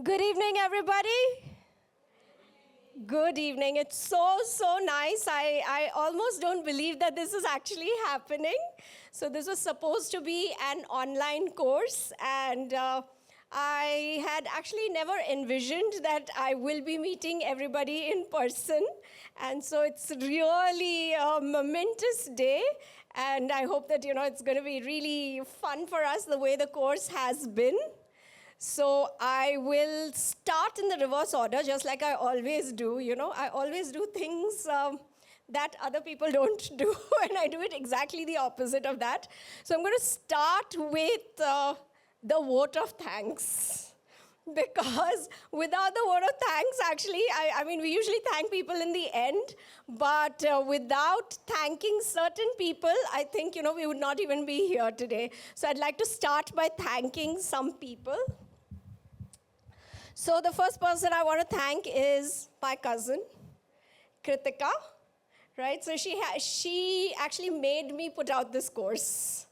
Good evening, everybody. Good evening. It's so nice. I almost don't believe that this is actually happening. So this was supposed to be an online course, and I had actually never envisioned that I will be meeting everybody in person. And so it's really a momentous day, and I hope that, it's going to be really fun for us the way the course has been. So I will start in the reverse order, just like I always do. I always do things that other people don't do, and I do it exactly the opposite of that. So I'm going to start with the vote of thanks. Because without the vote of thanks, actually, I mean, we usually thank people in the end, but without thanking certain people, I think, we would not even be here today. So I'd like to start by thanking some people. So the first person I want to thank is my cousin, Kritika, right? So she actually made me put out this course,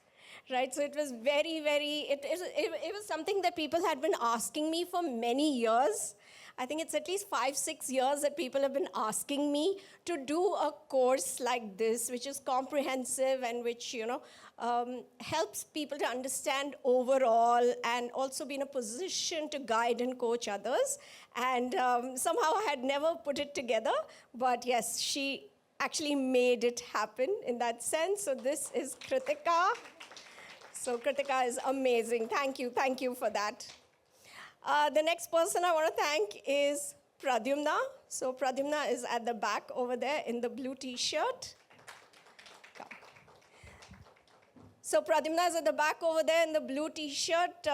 right? So it was it was something that people had been asking me for many years. I think it's at least 5-6 years that people have been asking me to do a course like this, which is comprehensive and which, helps people to understand overall and also be in a position to guide and coach others. And somehow I had never put it together, but yes, she actually made it happen in that sense. So this is Kritika. So Kritika is amazing. Thank you for that. The next person I want to thank is Pradyumna. So Pradyumna is at the back over there in the blue t-shirt. So Pradyumna is at the back over there in the blue t-shirt.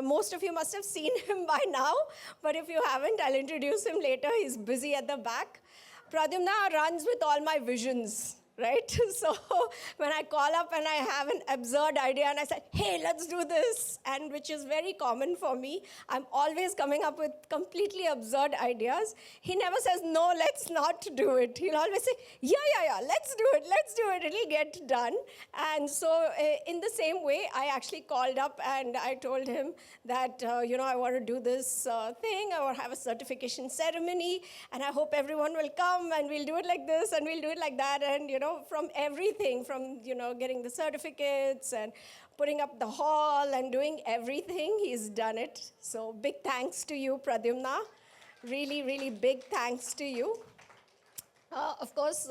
Most of you must have seen him by now, but if you haven't, I'll introduce him later. He's busy at the back. Pradyumna runs with all my visions. Right? So when I call up and I have an absurd idea and I say, hey, let's do this, and which is very common for me, I'm always coming up with completely absurd ideas. He never says, no, let's not do it. He'll always say, yeah, let's do it, it'll get done. And so in the same way, I actually called up and I told him that, I want to do this thing, I want to have a certification ceremony, and I hope everyone will come and we'll do it like this and we'll do it like that, and, from everything, from, getting the certificates and putting up the hall and doing everything, he's done it. So big thanks to you, Pradyumna. Really big thanks to you. Of course,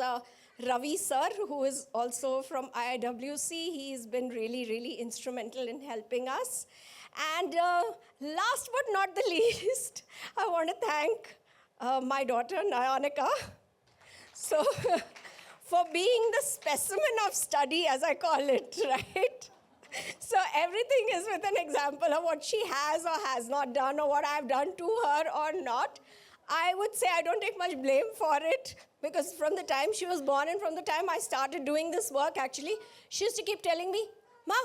Ravi sir, who is also from IIWC, he's been really instrumental in helping us. And last but not the least, I want to thank my daughter, Nayanika. So for being the specimen of study, as I call it, right? So everything is with an example of what she has or has not done or what I've done to her or not. I would say I don't take much blame for it, because from the time she was born and from the time I started doing this work, actually, she used to keep telling me, Ma,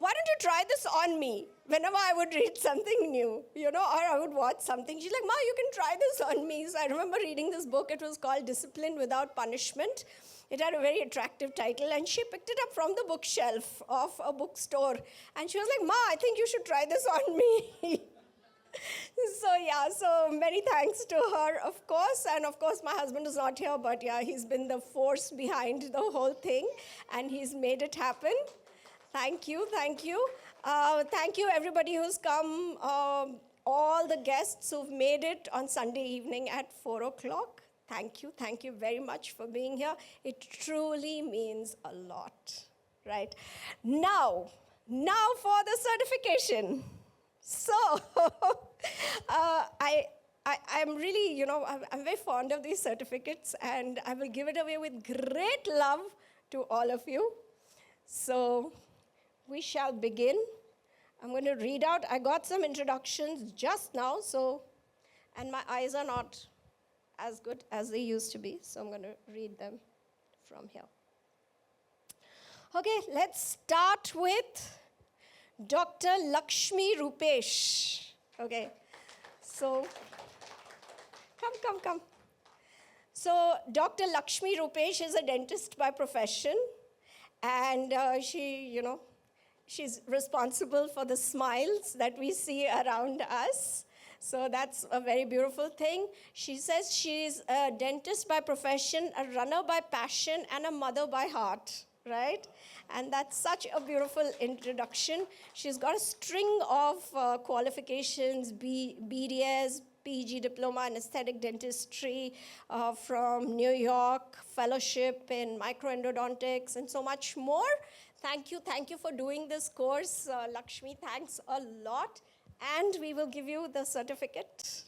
why don't you try this on me? Whenever I would read something new, or I would watch something, she's like, Ma, you can try this on me. So I remember reading this book. It was called Discipline Without Punishment. It had a very attractive title, and she picked it up from the bookshelf of a bookstore. And she was like, Ma, I think you should try this on me. So many thanks to her, of course. And of course, my husband is not here, but yeah, he's been the force behind the whole thing, and he's made it happen. Thank you. Thank you, everybody who's come, all the guests who've made it on Sunday evening at 4 o'clock. Thank you very much for being here. It truly means a lot, right? Now for the certification. So, I'm really, I'm very fond of these certificates, and I will give it away with great love to all of you. So, we shall begin. I'm going to read out. I got some introductions just now, and my eyes are not as good as they used to be, so I'm going to read them from here. Okay, let's start with Dr. Lakshmi Rupesh. Okay, so come. So Dr. Lakshmi Rupesh is a dentist by profession, and she, She's responsible for the smiles that we see around us. So that's a very beautiful thing. She says she's a dentist by profession, a runner by passion, and a mother by heart, right? And that's such a beautiful introduction. She's got a string of qualifications, BDS, PG diploma in aesthetic dentistry from New York, fellowship in microendodontics, and so much more. Thank you for doing this course. Lakshmi, thanks a lot. And we will give you the certificate.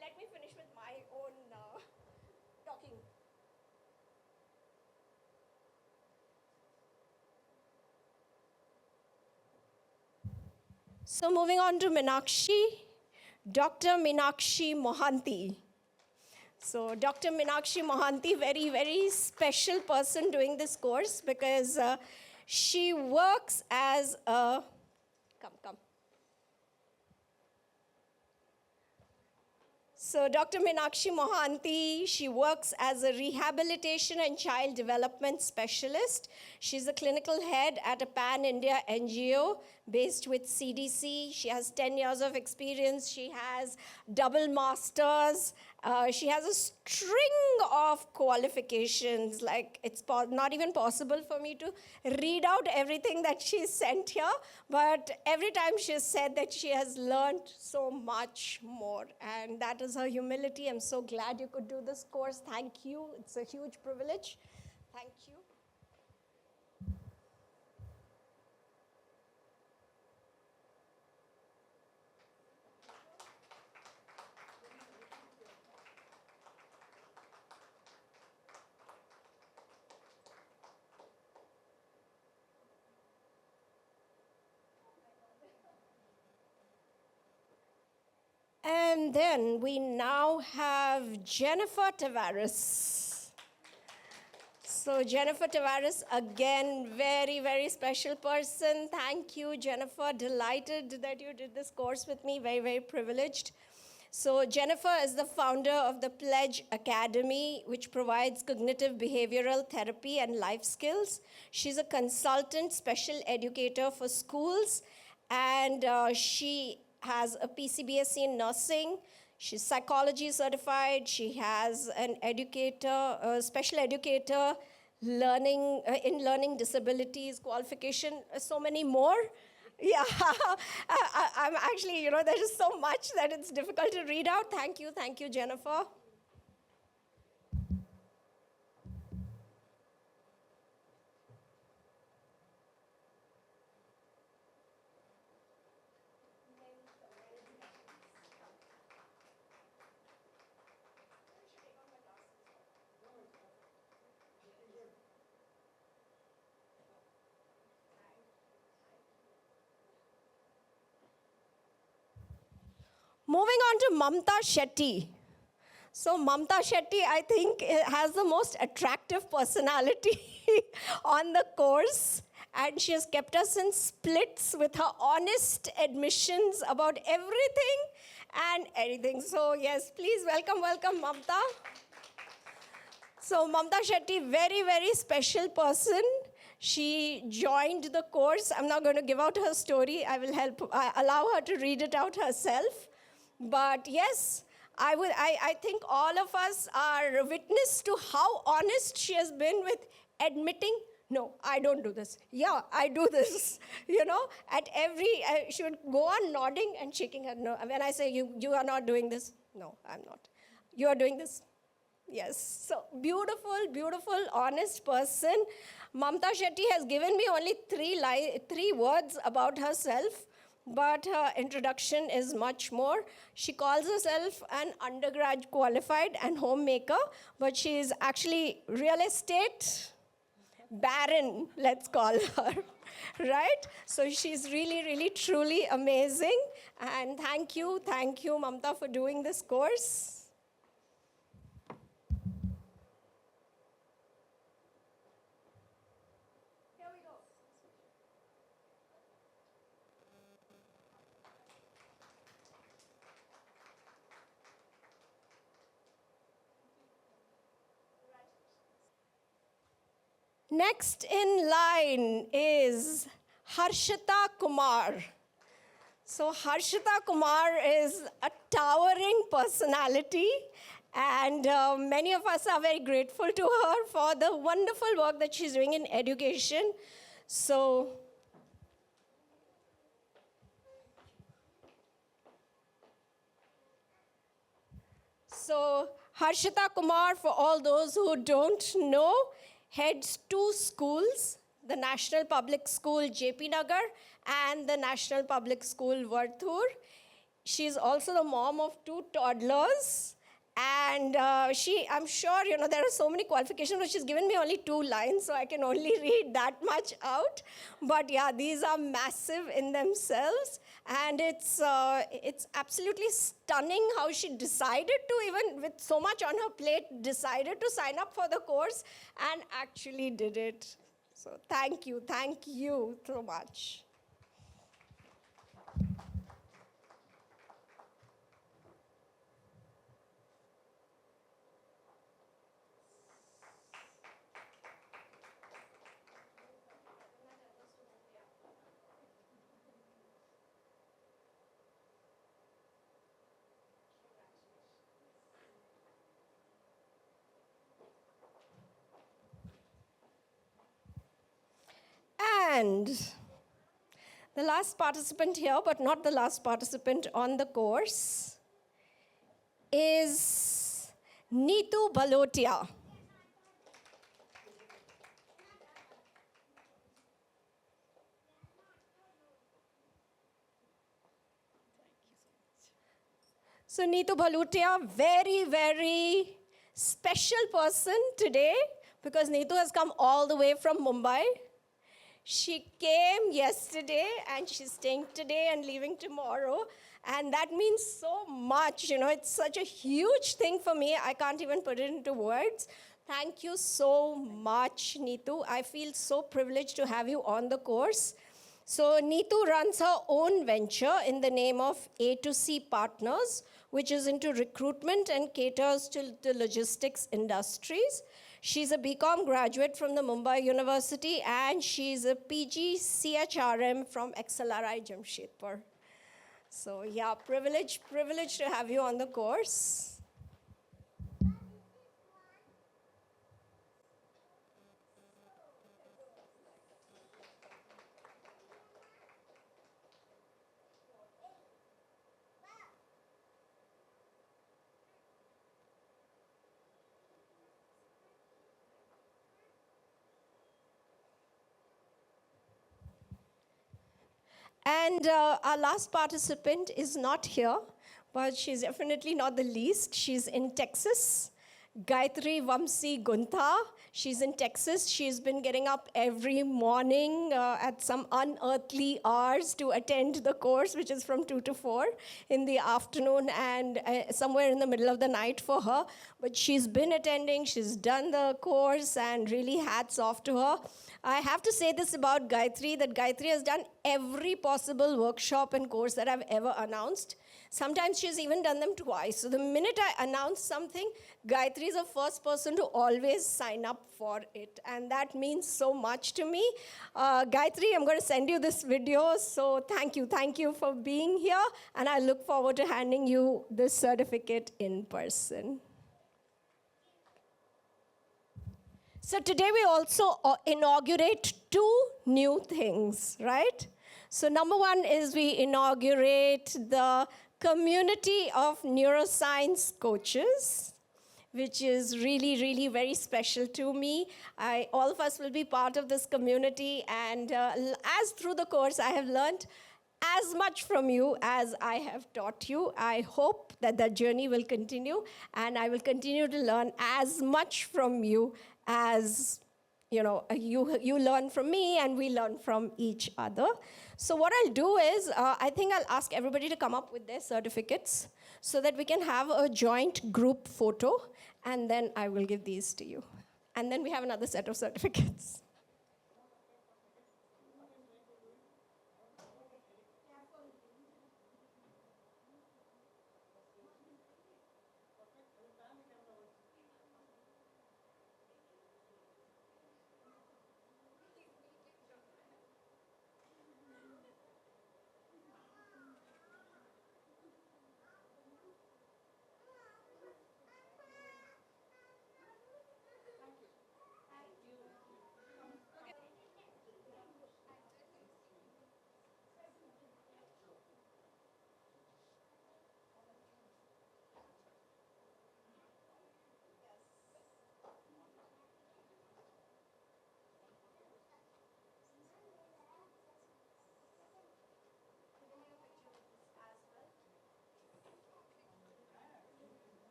Let me finish with my own talking. So moving on to Meenakshi, Dr. Meenakshi Mohanty. So Dr. Meenakshi Mohanty, very, very special person doing this course because she works as a, come. So Dr. Meenakshi Mohanty, she works as a rehabilitation and child development specialist. She's a clinical head at a pan-India NGO based with CDC. She has 10 years of experience. She has double masters. She has a string of qualifications. Like, it's not even possible for me to read out everything that she sent here, but every time she has said that she has learned so much more, and that is her humility. I'm so glad you could do this course. Thank you. It's a huge privilege. Thank you. And then we now have Jennifer Tavares. So Jennifer Tavares, again, very, very special person. Thank you, Jennifer. Delighted that you did this course with me. Very, very privileged. So Jennifer is the founder of the Pledge Academy, which provides cognitive behavioral therapy and life skills. She's a consultant special educator for schools, and she has a PCBSc in nursing. She's psychology certified. She has an educator, a special educator, learning in learning disabilities qualification, so many more. Yeah, I'm actually, there's just so much that it's difficult to read out. Thank you, Jennifer. Moving on to Mamta Shetty. So Mamta Shetty, I think, has the most attractive personality on the course. And she has kept us in splits with her honest admissions about everything and anything. So yes, please welcome Mamta. So Mamta Shetty, very, very special person. She joined the course. I'm not going to give out her story. I will allow her to read it out herself. But yes, I think all of us are witness to how honest she has been with admitting, no, I don't do this. Yeah, I do this. At every, she would go on nodding and shaking her. No, when I say, you are not doing this. No, I'm not. You are doing this. Yes. So beautiful, honest person. Mamta Shetty has given me only three words about herself. But her introduction is much more. She calls herself an undergrad qualified and homemaker, but she is actually real estate, Baron, let's call her, right? So she's really, really, truly amazing. And thank you, Mamta, for doing this course. Next in line is Harshita Kumar. So Harshita Kumar is a towering personality, and many of us are very grateful to her for the wonderful work that she's doing in education. So Harshita Kumar, for all those who don't know, heads two schools, the National Public School JP Nagar and the National Public School Varthur. She's also the mom of two toddlers. And I'm sure, there are so many qualifications, but she's given me only 2 lines, so I can only read that much out. But yeah, these are massive in themselves. And it's absolutely stunning how she decided to, even with so much on her plate, decided to sign up for the course and actually did it. So thank you so much. And the last participant here, but not the last participant on the course, is Neetu Balotia. So Neetu Balotia, very, very special person today, because Neetu has come all the way from Mumbai. She came yesterday and she's staying today and leaving tomorrow. And that means so much. It's such a huge thing for me. I can't even put it into words. Thank you so much, Neetu. I feel so privileged to have you on the course. So Neetu runs her own venture in the name of A2C Partners, which is into recruitment and caters to the logistics industries. She's a BCom graduate from the Mumbai University, and she's a PG CHRM from XLRI Jamshedpur. So yeah, privilege to have you on the course. And our last participant is not here, but she's definitely not the least. She's in Texas. Gayatri Vamsi Guntha. She's in Texas. She's been getting up every morning at some unearthly hours to attend the course, which is from 2 to 4 in the afternoon and somewhere in the middle of the night for her. But she's been attending. She's done the course, and really hats off to her. I have to say this about Gayatri, that Gayatri has done every possible workshop and course that I've ever announced. Sometimes she's even done them twice. So the minute I announce something, Gayatri is the first person to always sign up for it. And that means so much to me. Gayatri, I'm going to send you this video. So thank you for being here. And I look forward to handing you this certificate in person. So today we also inaugurate 2 new things, right? So number 1 is we inaugurate the community of neuroscience coaches, which is really, really very special to me. All of us will be part of this community, and as through the course, I have learned as much from you as I have taught you. I hope that journey will continue, and I will continue to learn as much from you as you learn from me and we learn from each other. So what I'll do is, I think I'll ask everybody to come up with their certificates so that we can have a joint group photo, and then I will give these to you. And then we have another set of certificates.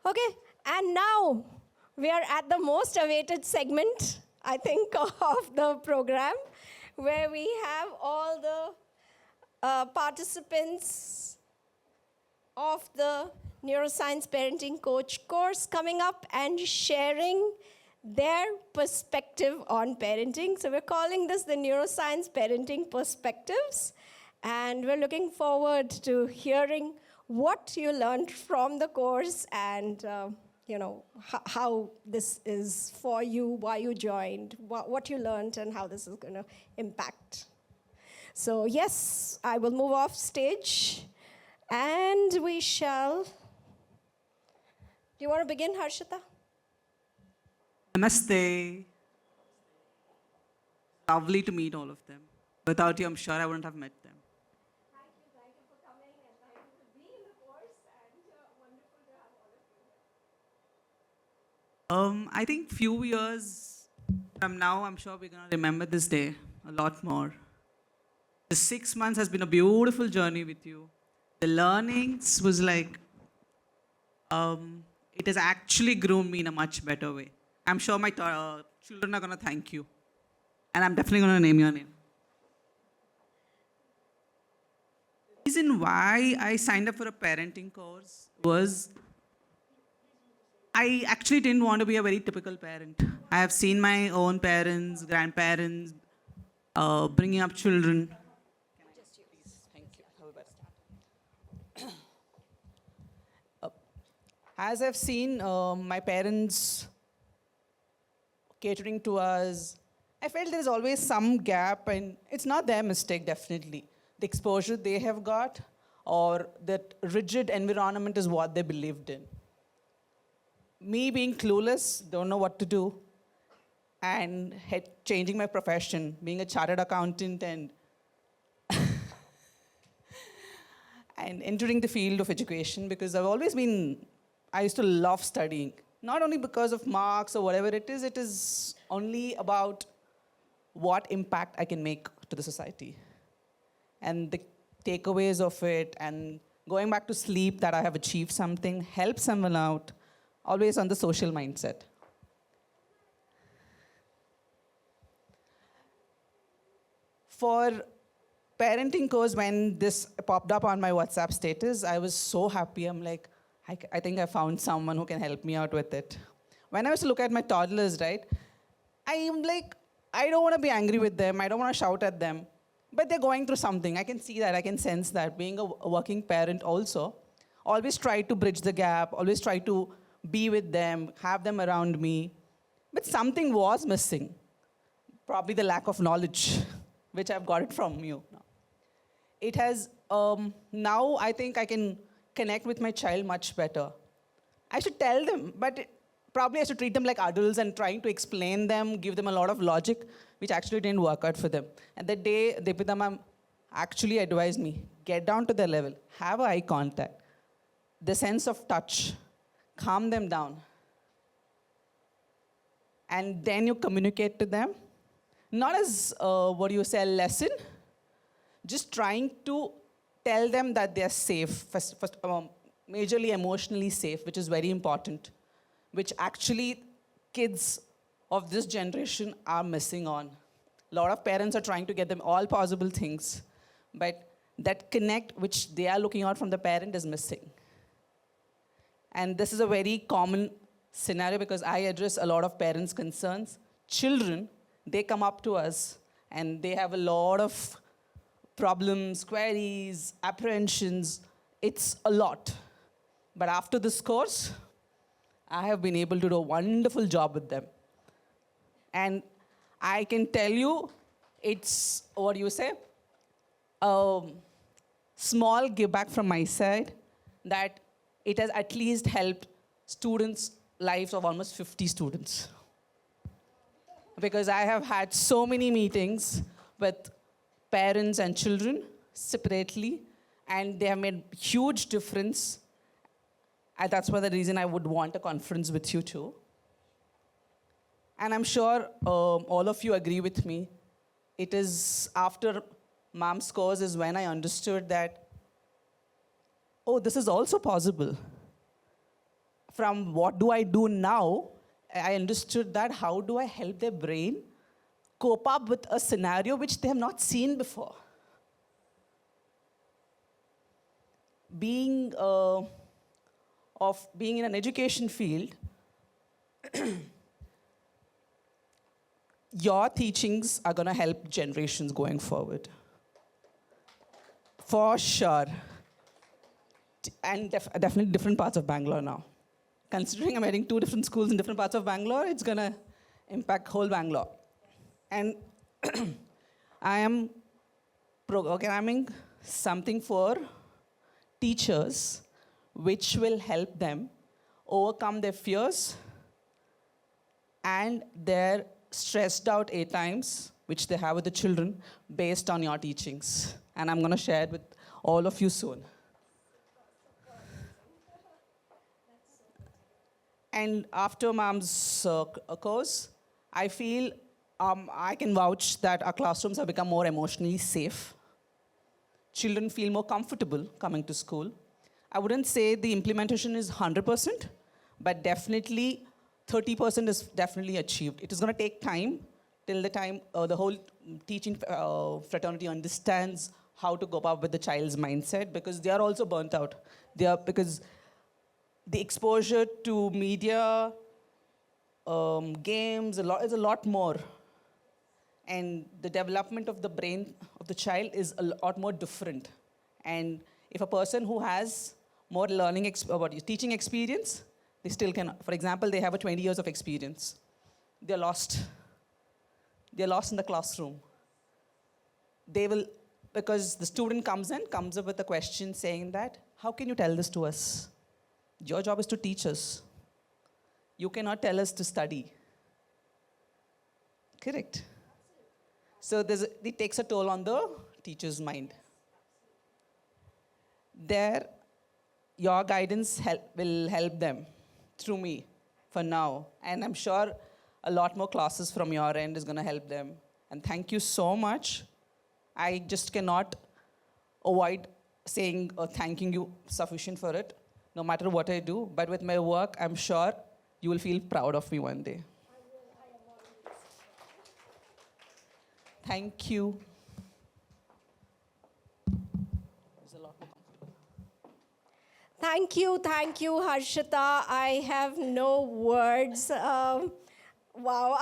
Okay, and now we are at the most awaited segment, I think, of the program, where we have all the participants of the Neuroscience Parenting Coach course coming up and sharing their perspective on parenting. So we're calling this the Neuroscience Parenting Perspectives, and we're looking forward to hearing what you learned from the course and how this is for you, why you joined, what you learned, and how this is going to impact. So yes, I will move off stage, and we shall. Do you want to begin, Harshita? Namaste. Lovely to meet all of them. Without you, I'm sure I wouldn't have met them. Thank you for coming, and thank you for being in the course, and wonderful to have all of you. I think few years from now, I'm sure we're going to remember this day a lot more. The 6 months has been a beautiful journey with you. The learnings was like, it has actually groomed me in a much better way. I'm sure my children are going to thank you. And I'm definitely going to name your name. The reason why I signed up for a parenting course was I actually didn't want to be a very typical parent. I have seen my own parents, grandparents, bringing up children. Thank you. As I've seen my parents catering to us, I felt there's always some gap, and it's not their mistake, definitely. The exposure they have got, or that rigid environment is what they believed in. Me being clueless, don't know what to do, and changing my profession, being a chartered accountant and entering the field of education, because I used to love studying. Not only because of marks or whatever it is only about what impact I can make to the society. And the takeaways of it, and going back to sleep that I have achieved something, help someone out, always on the social mindset. For parenting course, when this popped up on my WhatsApp status, I was so happy. I'm like, I think I found someone who can help me out with it. When I was to look at my toddlers, right, I am like, I don't want to be angry with them. I don't want to shout at them. But they're going through something. I can see that. I can sense that. Being a working parent also, always try to bridge the gap, always try to be with them, have them around me. But something was missing. Probably the lack of knowledge, which I've got it from you. It has, now I think I can connect with my child much better. I should tell them, but probably I should treat them like adults and trying to explain them, give them a lot of logic, which actually didn't work out for them. And that day, Debmita ma'am actually advised me, get down to their level, have eye contact, the sense of touch, calm them down. And then you communicate to them, not as, what do you say, a lesson, just trying to tell them that they're safe, majorly emotionally safe, which is very important, which actually kids of this generation are missing on. A lot of parents are trying to get them all possible things, but that connect which they are looking out from the parent is missing. And this is a very common scenario because I address a lot of parents' concerns. Children, they come up to us and they have a lot of problems, queries, apprehensions. It's a lot. But after this course, I have been able to do a wonderful job with them. And I can tell you, it's, what do you say, a small give back from my side that it has at least helped students' lives of almost 50 students. Because I have had so many meetings with parents and children separately, and they have made huge difference. And that's why the reason I would want a conference with you too. And I'm sure all of you agree with me. It is after Ma'am's course is when I understood that, oh, this is also possible. From what do I do now, I understood that how do I help their brain cope up with a scenario which they have not seen before. Being in an education field, your teachings are going to help generations going forward. For sure. And definitely different parts of Bangalore now. Considering I'm heading 2 different schools in different parts of Bangalore, it's going to impact whole Bangalore. And I am programming something for teachers which will help them overcome their fears and their stressed out A times, which they have with the children, based on your teachings. And I'm going to share it with all of you soon. And after Ma'am's course, I feel I can vouch that our classrooms have become more emotionally safe. Children feel more comfortable coming to school. I wouldn't say the implementation is 100%, but definitely 30% is definitely achieved. It is going to take time till the time the whole teaching fraternity understands how to cope up with the child's mindset, because they are also burnt out. Because the exposure to media, games, is a lot more. And the development of the brain of the child is a lot more different. And if a person who has more teaching experience, they still can, for example, they have a 20 years of experience. They're lost. They're lost in the classroom. They will, because the student comes up with a question saying that, how can you tell this to us? Your job is to teach us. You cannot tell us to study. Correct. So it takes a toll on the teacher's mind. There, your guidance will help them through me for now. And I'm sure a lot more classes from your end is going to help them. And thank you so much. I just cannot avoid saying or thanking you sufficient for it, no matter what I do. But with my work, I'm sure you will feel proud of me one day. Thank you. Thank you, Harshita. I have no words. Wow,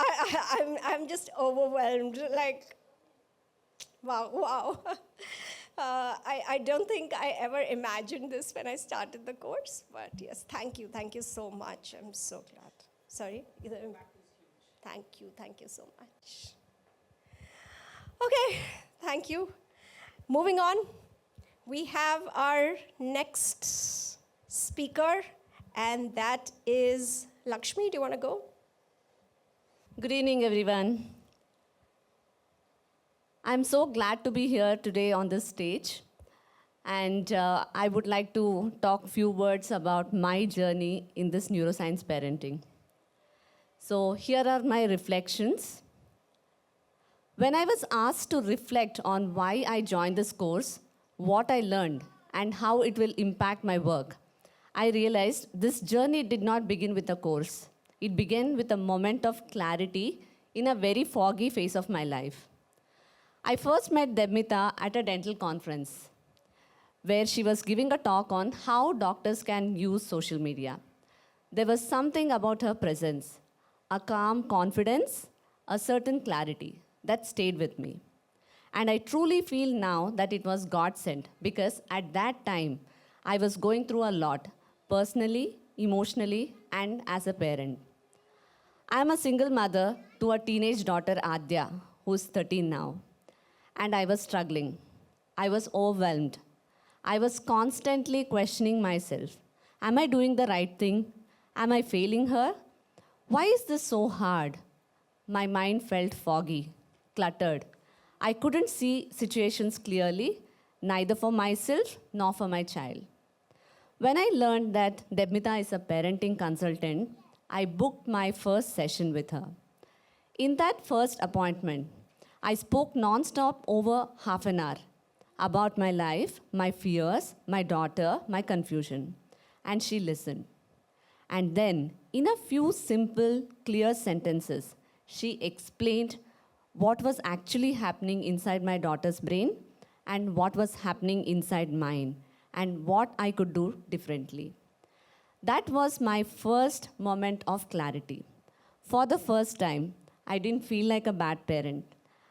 I'm just overwhelmed. Like, wow. I don't think I ever imagined this when I started the course, but yes, thank you so much. I'm so glad. Sorry? Thank you so much. Okay, thank you. Moving on, we have our next speaker, and that is Lakshmi. Do you want to go? Good evening, everyone. I'm so glad to be here today on this stage. And I would like to talk a few words about my journey in this neuroscience parenting. So here are my reflections. When I was asked to reflect on why I joined this course, what I learned, and how it will impact my work, I realized this journey did not begin with a course. It began with a moment of clarity in a very foggy phase of my life. I first met Debmita at a dental conference where she was giving a talk on how doctors can use social media. There was something about her presence, a calm confidence, a certain clarity that stayed with me. And I truly feel now that it was God sent because at that time I was going through a lot, personally, emotionally, and as a parent. I am a single mother to a teenage daughter, Adya, who's 13 now. And I was struggling. I was overwhelmed. I was constantly questioning myself. Am I doing the right thing? Am I failing her? Why is this so hard? My mind felt foggy, cluttered. I couldn't see situations clearly, neither for myself nor for my child. When I learned that Debmita is a parenting consultant, I booked my first session with her. In that first appointment, I spoke non-stop over half an hour about my life, my fears, my daughter, my confusion. And she listened. And then, in a few simple, clear sentences, she explained what was actually happening inside my daughter's brain and what was happening inside mine and what I could do differently. That was my first moment of clarity. For the first time, I didn't feel like a bad parent.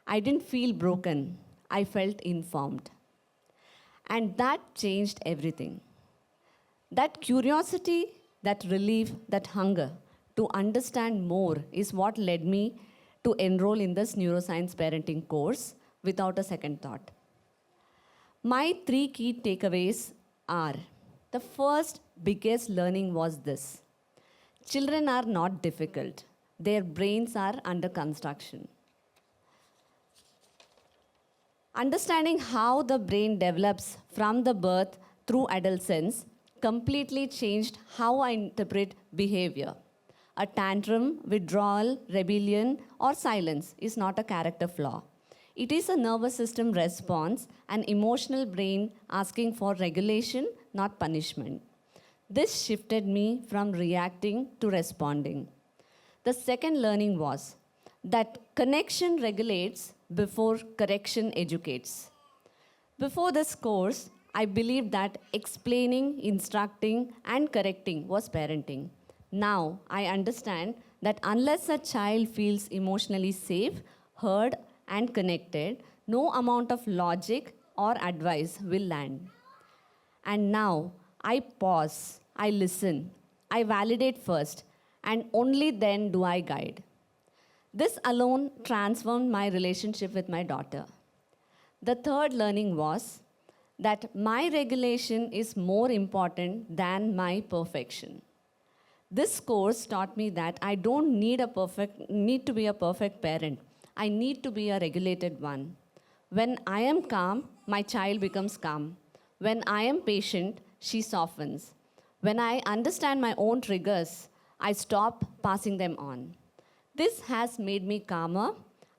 I didn't feel broken. I felt informed. And that changed everything. That curiosity, that relief, that hunger to understand more is what led me to enroll in this neuroscience parenting course without a second thought. My three key takeaways are: the first biggest learning was this: children are not difficult, their brains are under construction. Understanding how the brain develops from the birth through adolescence completely changed how I interpret behavior. A tantrum, withdrawal, rebellion, or silence is not a character flaw. It is a nervous system response, an emotional brain asking for regulation, not punishment. This shifted me from reacting to responding. The second learning was that connection regulates before correction educates. Before this course, I believed that explaining, instructing, and correcting was parenting. Now, I understand that unless a child feels emotionally safe, heard, and connected, no amount of logic or advice will land. And now, I pause, I listen, I validate first, and only then do I guide. This alone transformed my relationship with my daughter. The third learning was that my regulation is more important than my perfection. This course taught me that I don't need to be a perfect parent. I need to be a regulated one. When I am calm, my child becomes calm. When I am patient, she softens. When I understand my own triggers, I stop passing them on. This has made me calmer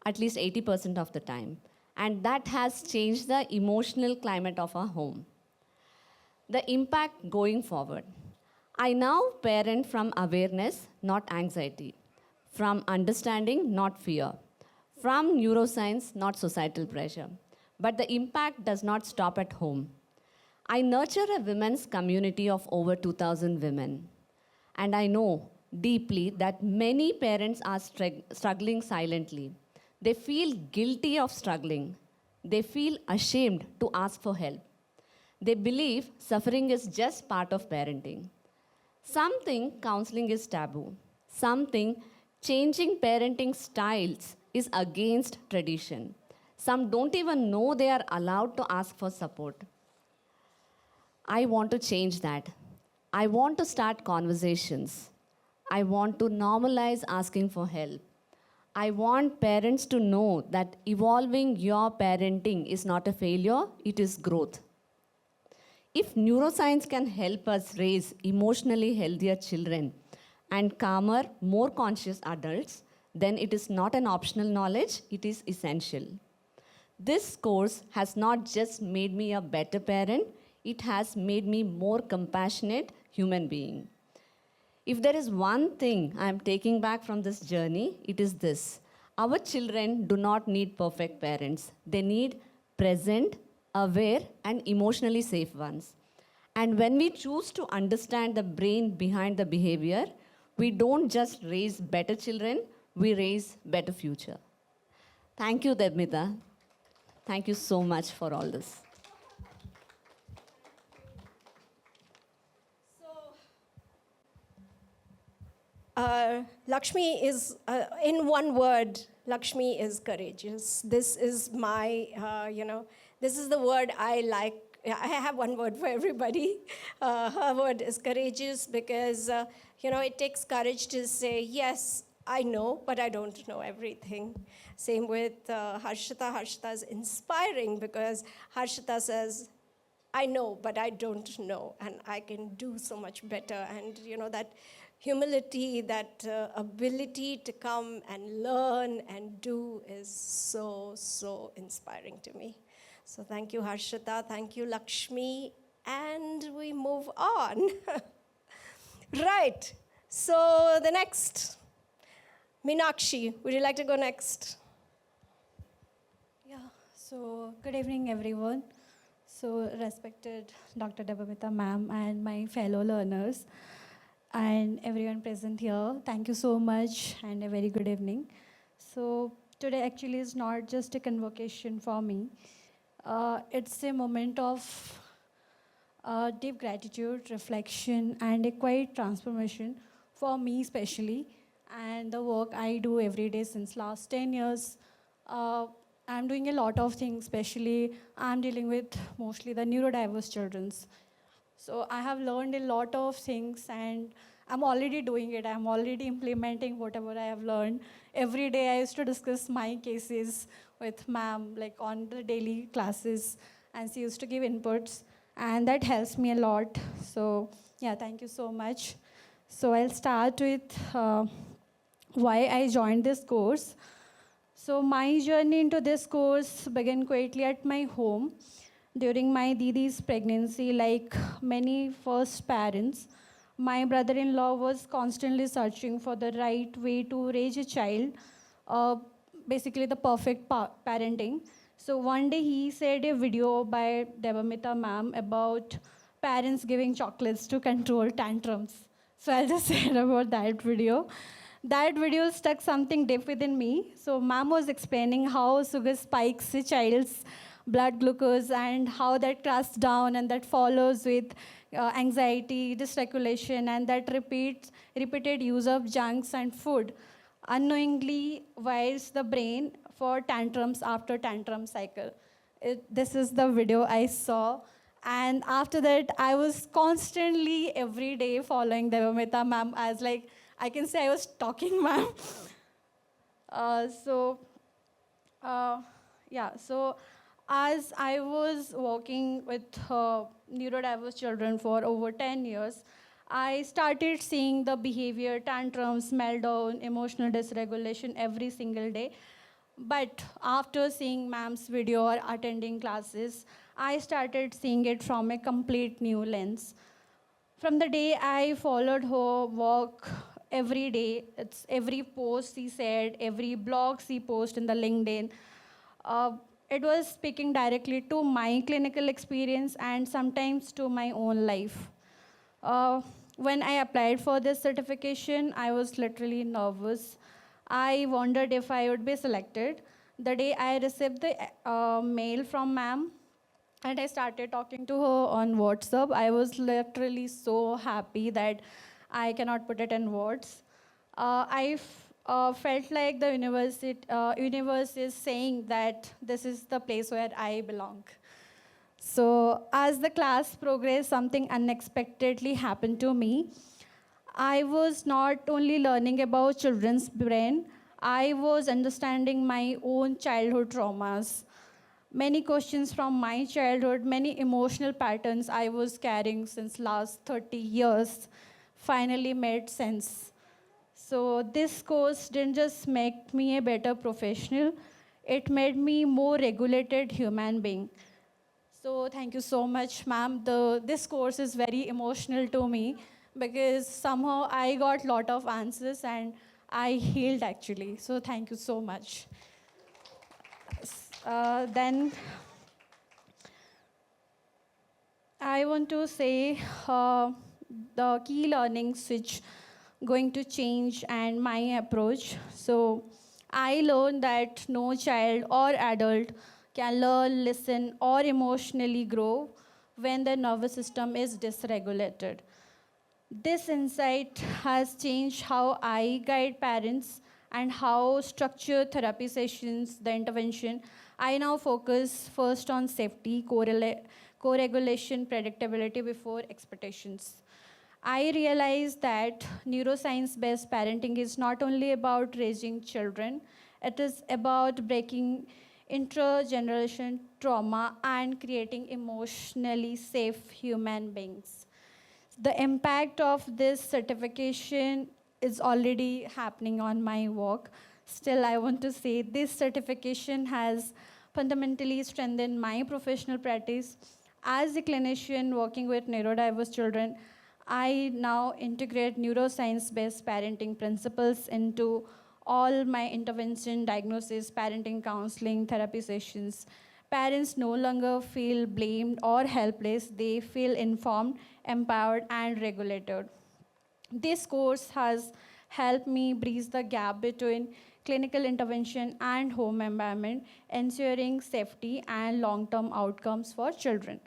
at least 80% of the time. And that has changed the emotional climate of our home. The impact going forward. I now parent from awareness, not anxiety. From understanding, not fear. From neuroscience, not societal pressure. But the impact does not stop at home. I nurture a women's community of over 2,000 women. And I know deeply that many parents are struggling silently. They feel guilty of struggling. They feel ashamed to ask for help. They believe suffering is just part of parenting. Some think counseling is taboo. Some think changing parenting styles is against tradition. Some don't even know they are allowed to ask for support. I want to change that. I want to start conversations. I want to normalize asking for help. I want parents to know that evolving your parenting is not a failure, it is growth. If neuroscience can help us raise emotionally healthier children and calmer, more conscious adults, then it is not an optional knowledge, it is essential. This course has not just made me a better parent, it has made me more compassionate human being. If there is one thing I am taking back from this journey, it is this. Our children do not need perfect parents. They need present, aware, and emotionally safe ones. And when we choose to understand the brain behind the behavior, we don't just raise better children, we raise better future. Thank you, Debmita. Thank you so much for all this. Lakshmi is, in one word, Lakshmi is courageous. This is my, this is the word I like. I have one word for everybody. Her word is courageous because, it takes courage to say, yes, I know, but I don't know everything. Same with Harshita. Harshita is inspiring because Harshita says, I know, but I don't know, and I can do so much better. And, that humility, that ability to come and learn and do is so, so inspiring to me. So thank you, Harshita. Thank you, Lakshmi. And we move on. Right. So the next, Meenakshi, would you like to go next? Yeah, so good evening, everyone. So respected Dr. Debmita ma'am and my fellow learners and everyone present here, thank you so much and a very good evening. So today actually is not just a convocation for me. It's a moment of deep gratitude, reflection, and a quiet transformation for me especially, and the work I do every day since last 10 years. I'm doing a lot of things, especially I'm dealing with mostly the neurodiverse children's. So I have learned a lot of things and I'm already doing it. I'm already implementing whatever I have learned. Every day I used to discuss my cases with ma'am, like on the daily classes, and she used to give inputs, and that helps me a lot. So yeah, thank you so much. So I'll start with why I joined this course. So my journey into this course began quietly at my home. During my Didi's pregnancy, like many first parents, my brother-in-law was constantly searching for the right way to raise a child, basically the perfect parenting. So one day he said a video by Debmita ma'am about parents giving chocolates to control tantrums. So I'll just say about that video. That video stuck something deep within me. So ma'am was explaining how sugar spikes a child's blood glucose and how that crashes down and that follows with anxiety, dysregulation, and that repeated use of junks and food unknowingly wires the brain for tantrums after tantrum cycle. This is the video I saw. And after that, I was constantly every day following Debmita ma'am as like, I can say I was stalking ma'am. So as I was working with neurodiverse children for over 10 years, I started seeing the behavior, tantrums, meltdown, emotional dysregulation every single day. But after seeing ma'am's video or attending classes, I started seeing it from a complete new lens. From the day I followed her work every day, it's every post she said, every blog she posted in the LinkedIn, it was speaking directly to my clinical experience and sometimes to my own life. When I applied for this certification, I was literally nervous. I wondered if I would be selected. The day I received the mail from ma'am, and I started talking to her on WhatsApp, I was literally so happy that I cannot put it in words. I felt like the universe is saying that this is the place where I belong. So as the class progressed, something unexpectedly happened to me. I was not only learning about children's brain, I was understanding my own childhood traumas. Many questions from my childhood, many emotional patterns I was carrying since last 30 years finally made sense. So this course didn't just make me a better professional, it made me more regulated human being. So thank you so much, ma'am. This course is very emotional to me because somehow I got lot of answers and I healed actually. So thank you so much. Then I want to say the key learnings which going to change and my approach. So I learned that no child or adult can learn, listen, or emotionally grow when the nervous system is dysregulated. This insight has changed how I guide parents and how structure therapy sessions, the intervention. I now focus first on safety, co-regulation, predictability before expectations. I realized that neuroscience-based parenting is not only about raising children, it is about breaking intergeneration trauma and creating emotionally safe human beings. The impact of this certification is already happening on my work. Still, I want to say this certification has fundamentally strengthened my professional practice. As a clinician working with neurodiverse children, I now integrate neuroscience-based parenting principles into all my intervention, diagnosis, parenting counseling, therapy sessions. Parents no longer feel blamed or helpless. They feel informed, empowered, and regulated. This course has helped me bridge the gap between clinical intervention and home environment, ensuring safety and long-term outcomes for children.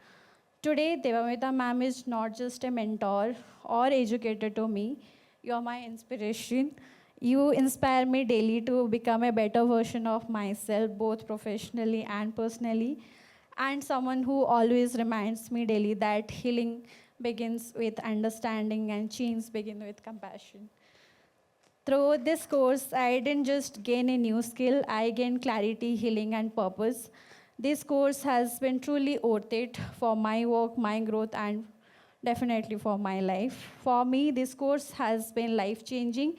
Today, Debmita ma'am is not just a mentor or educator to me. You are my inspiration. You inspire me daily to become a better version of myself, both professionally and personally, and someone who always reminds me daily that healing begins with understanding and change begins with compassion. Through this course, I didn't just gain a new skill, I gained clarity, healing, and purpose. This course has been truly worth it for my work, my growth, and definitely for my life. For me, this course has been life changing.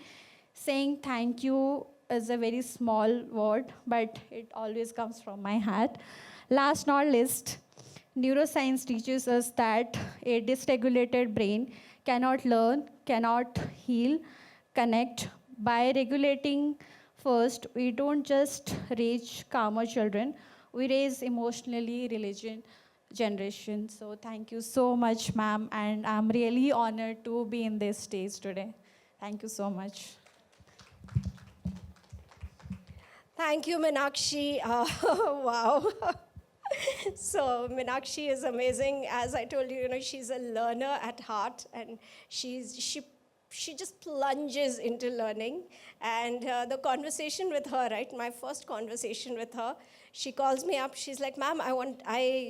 Saying thank you is a very small word, but it always comes from my heart. Last not least, neuroscience teaches us that a dysregulated brain cannot learn, cannot heal, connect. By regulating first, we don't just raise calmer children, we raise emotionally religion generation. So thank you so much, ma'am, and I'm really honored to be in this stage today. Thank you so much. Thank you, Meenakshi. Wow. So Meenakshi is amazing. As I told you, she's a learner at heart, and she just plunges into learning. And the conversation with her, right? My first conversation with her, she calls me up. She's like, "Ma'am,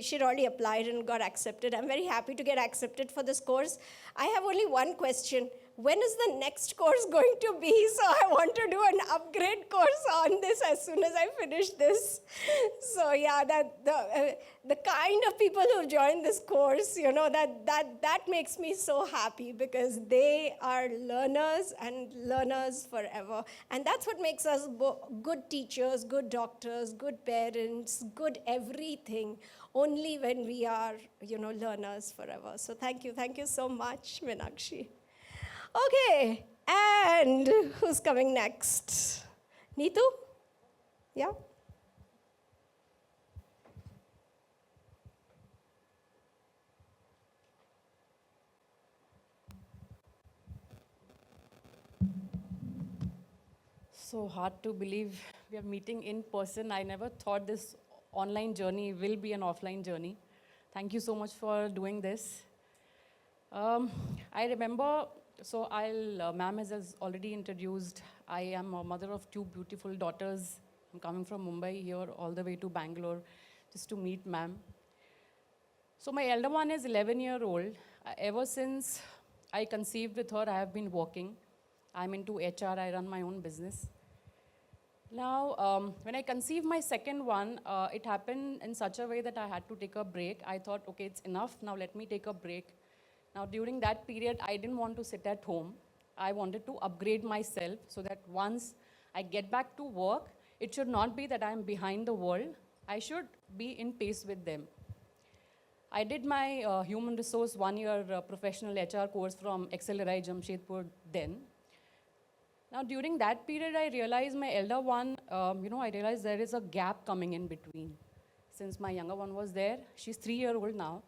she'd already applied and got accepted. I'm very happy to get accepted for this course. I have only one question. When is the next course going to be? So I want to do an upgrade course on this as soon as I finish this." So yeah, the kind of people who join this course, that makes me so happy, because they are learners and learners forever. And that's what makes us good teachers, good doctors, good parents, good everything, only when we are, learners forever. So thank you so much, Meenakshi. Okay, and who's coming next? Neetu? Yeah? So hard to believe we are meeting in person. I never thought this online journey will be an offline journey. Thank you so much for doing this. I remember, ma'am has already introduced, I am a mother of two beautiful daughters. I'm coming from Mumbai here all the way to Bangalore just to meet ma'am. So my elder one is 11-year-old. Ever since I conceived with her, I have been working. I'm into HR, I run my own business. Now, when I conceived my second one, it happened in such a way that I had to take a break. I thought, okay, it's enough, now let me take a break. Now, during that period, I didn't want to sit at home. I wanted to upgrade myself so that once I get back to work, it should not be that I'm behind the world. I should be in pace with them. I did my human resource 1-year professional HR course from XLRI Jamshedpur then. Now, during that period, I realized my elder one, I realized there is a gap coming in between. Since my younger one was there, she's 3-year-old now.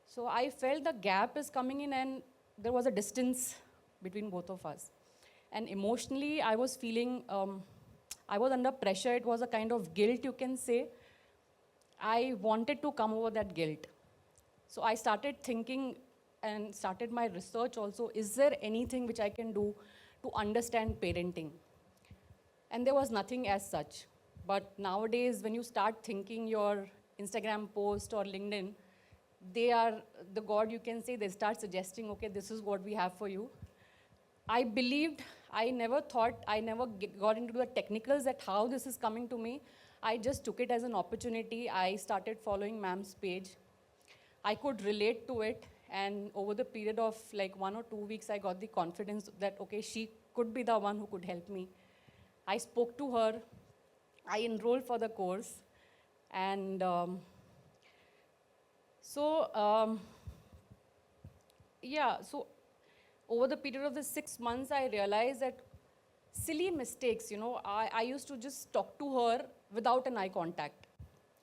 So I felt the gap is coming in and there was a distance between both of us. And emotionally, I was feeling, I was under pressure. It was a kind of guilt, you can say. I wanted to come over that guilt. So I started thinking and started my research also, is there anything which I can do to understand parenting? And there was nothing as such. But nowadays, when you start thinking your Instagram post or LinkedIn, they are the God, you can say, they start suggesting, okay, this is what we have for you. I believed, I never thought, I never got into the technicals at how this is coming to me. I just took it as an opportunity. I started following ma'am's page. I could relate to it, and over the period of like 1 or 2 weeks, I got the confidence that, okay, she could be the one who could help me. I spoke to her, I enrolled for the course, and so over the period of the 6 months, I realized that silly mistakes, I used to just talk to her without an eye contact.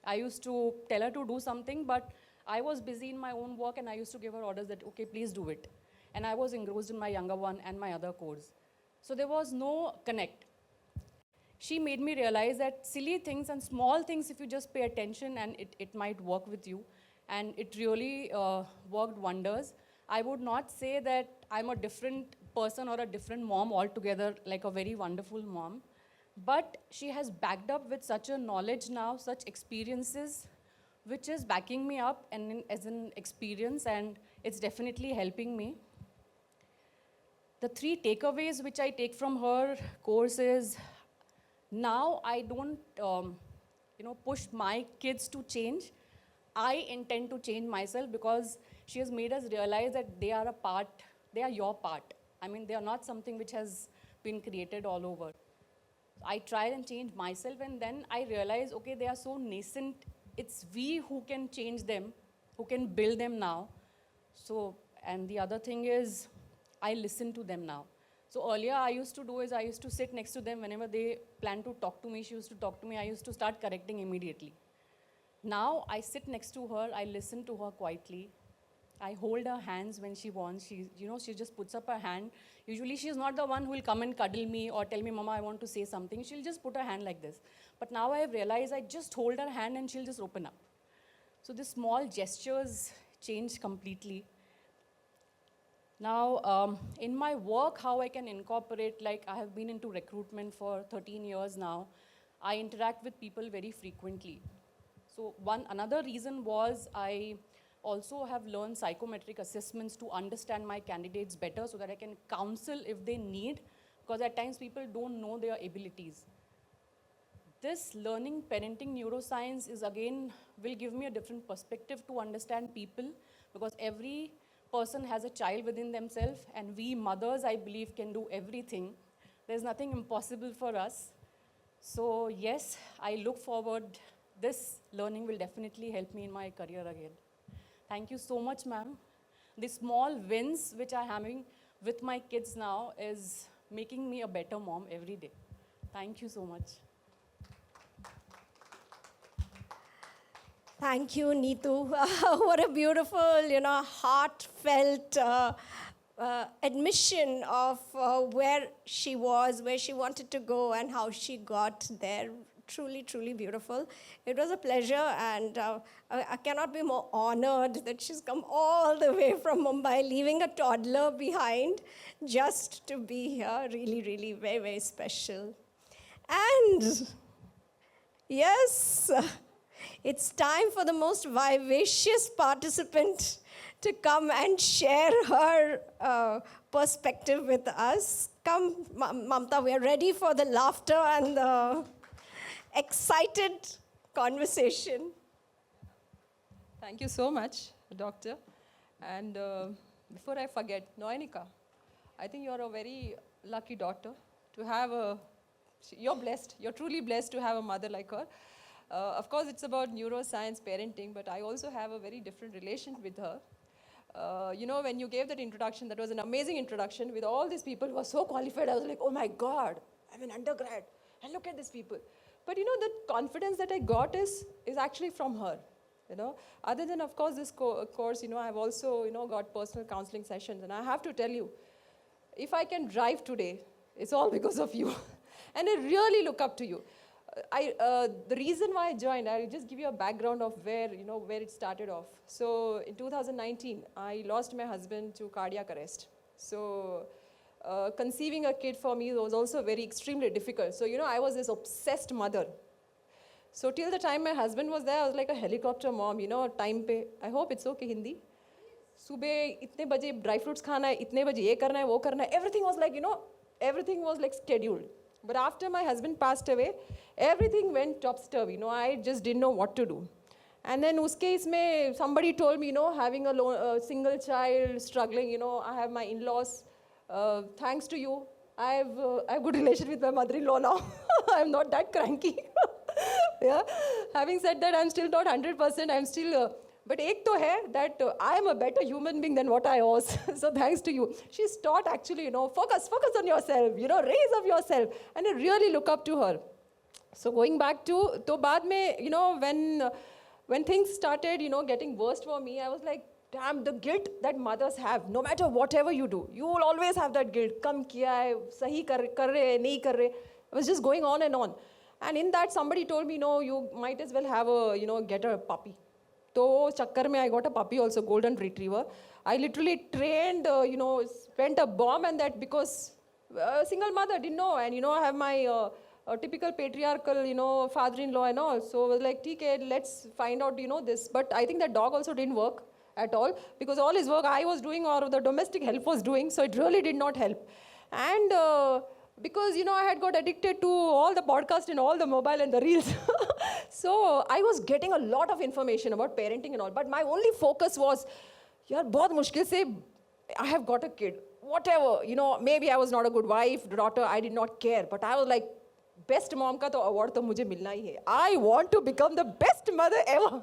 I used to tell her to do something, but I was busy in my own work and I used to give her orders that, okay, please do it. And I was engrossed in my younger one and my other course. So there was no connect. She made me realize that silly things and small things, if you just pay attention, and it might work with you. And it really worked wonders. I would not say that I'm a different person or a different mom altogether, like a very wonderful mom. But she has backed up with such a knowledge now, such experiences, which is backing me up and as an experience, and it's definitely helping me. The 3 takeaways which I take from her course is, now I don't push my kids to change. I intend to change myself because she has made us realize that they are a part, they are your part. I mean, they are not something which has been created all over. I try and change myself, and then I realize, okay, they are so nascent. It's we who can change them, who can build them now. So, and the other thing is, I listen to them now. So earlier I used to do is, I used to sit next to them whenever they planned to talk to me, she used to talk to me, I used to start correcting immediately. Now I sit next to her, I listen to her quietly. I hold her hands when she wants. She just puts up her hand. Usually she's not the one who will come and cuddle me or tell me, Mama, I want to say something. She'll just put her hand like this. But now I have realized I just hold her hand and she'll just open up. So these small gestures change completely. Now, in my work, how I can incorporate, like I have been into recruitment for 13 years now. I interact with people very frequently. So another reason was I also have learned psychometric assessments to understand my candidates better so that I can counsel if they need, because at times people don't know their abilities. This learning parenting neuroscience is again, will give me a different perspective to understand people, because every person has a child within themselves, and we mothers, I believe, can do everything. There's nothing impossible for us. So yes, I look forward. This learning will definitely help me in my career again. Thank you so much, ma'am. The small wins which I'm having with my kids now is making me a better mom every day. Thank you so much. Thank you, Neetu. What a beautiful, heartfelt admission of where she was, where she wanted to go, and how she got there. Truly, truly beautiful. It was a pleasure, and I cannot be more honored that she's come all the way from Mumbai, leaving a toddler behind just to be here. Really, really very, very special. And yes, it's time for the most vivacious participant to come and share her perspective with us. Come, Mamta, we are ready for the laughter and the excited conversation. Thank you so much, Doctor. And before I forget, Noinika, I think you're a very lucky daughter to have you're blessed. You're truly blessed to have a mother like her. Of course, it's about neuroscience parenting, but I also have a very different relation with her. When you gave that introduction, that was an amazing introduction with all these people who are so qualified. I was like, oh my God, I'm an undergrad, and look at these people. But the confidence that I got is actually from her. Other than, of course, this course, I've also, got personal counseling sessions. And I have to tell you, if I can drive today, it's all because of you. And I really look up to you. The reason why I joined, I'll just give you a background of where it started off. So in 2019, I lost my husband to cardiac arrest. So conceiving a kid for me was also very extremely difficult. So, I was this obsessed mother. So till the time my husband was there, I was like a helicopter mom, time pe. I hope it's okay, Hindi. Subah itne baje dry fruits khana hai, itne baje ye karna hai, wo karna hai. Everything was like, everything was like scheduled. But after my husband passed away, everything went topsy-turvy. I just didn't know what to do. And then uske case mein, somebody told me, having a single child, struggling, I have my in-laws. Thanks to you, I have a good relation with my mother-in-law now. I'm not that cranky. Yeah. Having said that, I'm still not 100%. I'm still... but ek to hai that I am a better human being than what I was. So thanks to you. She's taught actually, focus on yourself, raise up yourself. And I really look up to her. So going back to baad mein, when things started, getting worse for me, I was like, damn, the guilt that mothers have, no matter whatever you do, you will always have that guilt. Kam kiya hai, sahi kar rahe, nahi kar rahe. It was just going on and on. And in that, somebody told me, you might as well have get a puppy. So, chakkar mein I got a puppy also, golden retriever. I literally trained, spent a bomb and that because single mother, didn't know. And, I have my typical patriarchal, father-in-law and all. So, I was like, okay, let's find out, this. But I think that dog also didn't work at all because all his work I was doing or the domestic help was doing. So, it really did not help. And because, I had got addicted to all the podcasts and all the mobile and the reels. So I was getting a lot of information about parenting and all. But my only focus was, yaar, bahut mushkil se, I have got a kid. Whatever, maybe I was not a good wife, daughter, I did not care. But I was like, best mom ka to award to mujhe milna hi hai. I want to become the best mother ever.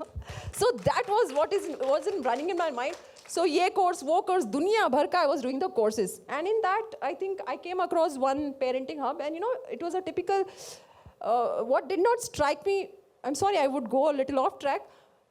So that was what wasn't running in my mind. So ye course, wo course, duniya bhar ka I was doing the courses. And in that, I think I came across one parenting hub. And, it was a typical, what did not strike me, I'm sorry, I would go a little off track.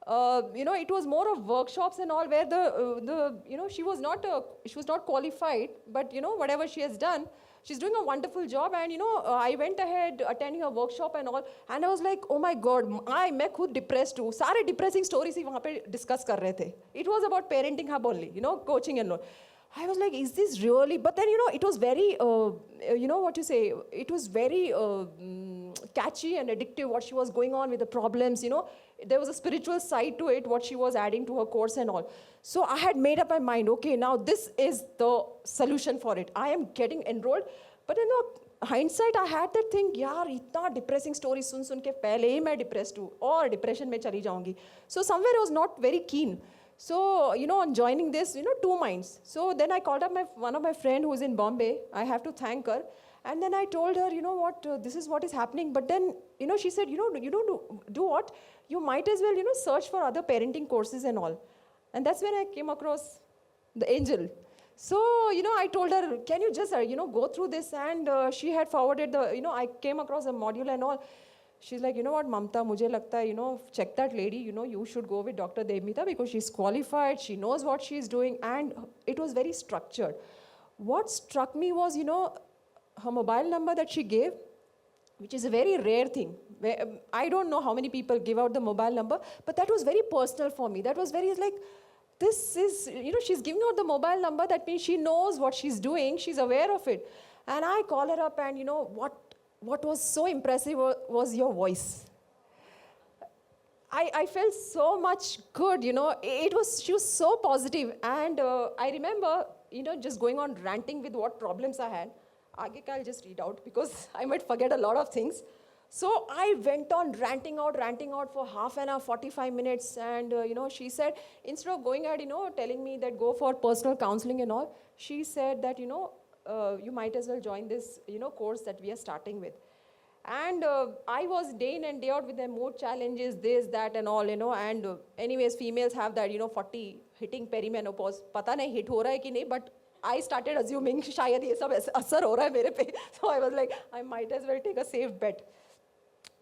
It was more of workshops and all where she was not qualified, but, whatever she has done, she's doing a wonderful job. And, I went ahead attending a workshop and all. And I was like, oh my God, I khud depressed too. Sare depressing stories hi wahan pe discuss kar rahe the. It was about parenting hub only, coaching and all. I was like, is this really? But then, it was very, it was very catchy and addictive what she was going on with the problems, There was a spiritual side to it, what she was adding to her course and all. So I had made up my mind, okay, now this is the solution for it. I am getting enrolled. But in the hindsight, I had that thing, yaar, itna depressing stories sun ke pehle hi main depressed hu aur depression mein chali jaungi. So somewhere I was not very keen. So, on joining this, 2 minds. So then I called up one of my friend who's in Bombay. I have to thank her. And then I told her, what, this is what is happening. But then, she said, you don't do what? You might as well, search for other parenting courses and all. And that's when I came across the angel. So, I told her, can you just, go through this? And she had forwarded I came across a module and all. She's like, what, Mamta, mujhe lagta hai, check that lady, you should go with Dr. Debmita because she's qualified, she knows what she's doing, and it was very structured. What struck me was, her mobile number that she gave, which is a very rare thing. I don't know how many people give out the mobile number, but that was very personal for me. That was very like, this is, she's giving out the mobile number, that means she knows what she's doing, she's aware of it. And I call her up and, what was so impressive was your voice. I felt so much good, she was so positive. And I remember, just going on ranting with what problems I had. I'll just read out because I might forget a lot of things. So I went on ranting out for half an hour, 45 minutes. And, she said, instead of going ahead, telling me that go for personal counseling and all, she said that, you might as well join this, course that we are starting with. And I was day in and day out with their mood challenges, this, that, and all, and anyways, females have that, 40 hitting perimenopause. Pata nahi hit ho raha hai ki nahi, but I started assuming shayad ye sab asar ho raha hai mere pe. So I was like, I might as well take a safe bet.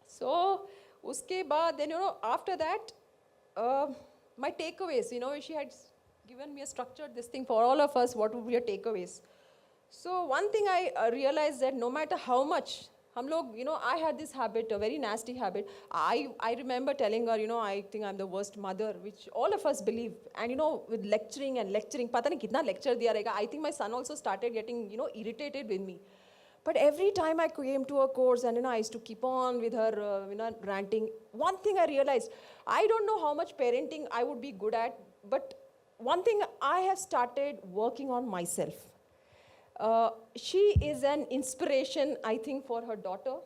So, uske baad, then, after that, my takeaways, she had given me a structured this thing for all of us, what would be your takeaways. So one thing I realized that no matter how much, I had this habit, a very nasty habit. I remember telling her, I think I'm the worst mother, which all of us believe. And, with lecturing, pata nahi kitna lecture diya rahega. I think my son also started getting, irritated with me. But every time I came to a course and, I used to keep on with her, ranting, one thing I realized, I don't know how much parenting I would be good at, but one thing I have started working on myself. She is an inspiration, I think, for her daughter.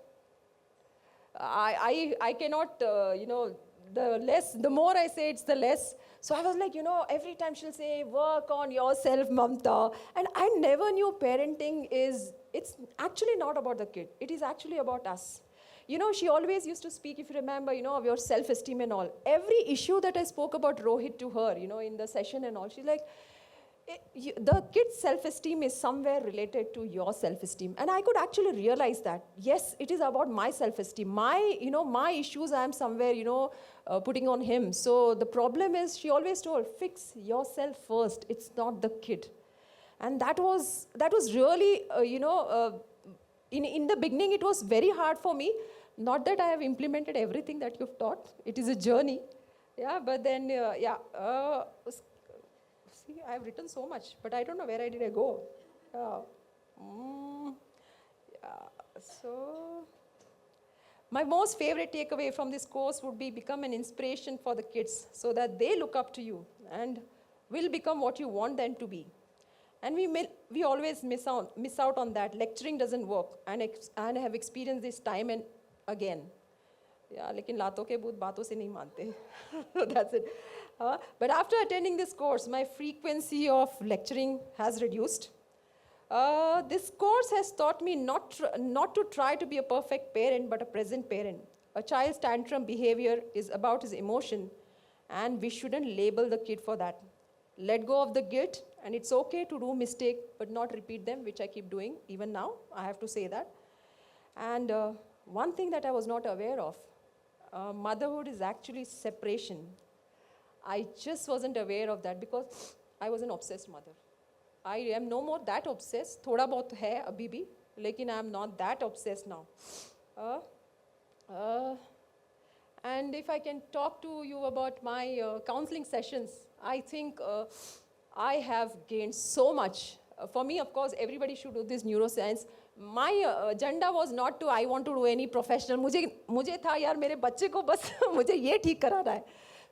I cannot, the more I say, it's the less. So I was like, every time she'll say, work on yourself, Mamta. And I never knew parenting it's actually not about the kid. It is actually about us. She always used to speak, if you remember, of your self-esteem and all. Every issue that I spoke about Rohit to her, in the session and all, she's like, the kid's self-esteem is somewhere related to your self-esteem. And I could actually realize that, yes, it is about my self-esteem. My issues I am somewhere, putting on him. So the problem is, she always told, fix yourself first. It's not the kid. And that was really, in the beginning, it was very hard for me. Not that I have implemented everything that you've taught. It is a journey. Yeah, but then, see, I have written so much, but I don't know where did I go. So, my most favorite takeaway from this course would be become an inspiration for the kids so that they look up to you and will become what you want them to be. And we always miss out on that. Lecturing doesn't work, and I have experienced this time and again. Yeah, lekin laaton ke bhoot baaton se nahi mante. That's it. But after attending this course, my frequency of lecturing has reduced. This course has taught me not to try to be a perfect parent, but a present parent. A child's tantrum behavior is about his emotion, and we shouldn't label the kid for that. Let go of the guilt, and it's okay to do mistakes, but not repeat them, which I keep doing even now. I have to say that. And one thing that I was not aware of, motherhood is actually separation. I just wasn't aware of that because I was an obsessed mother. I am no more that obsessed. Thoda bahut hai abhi bhi, lekin I am not that obsessed now. And if I can talk to you about my counseling sessions, I think I have gained so much. For me, of course, everybody should do this neuroscience. My agenda was not to, I want to do any professional. मुझे था यार मेरे बच्चे को बस मुझे ये ठीक कराना है.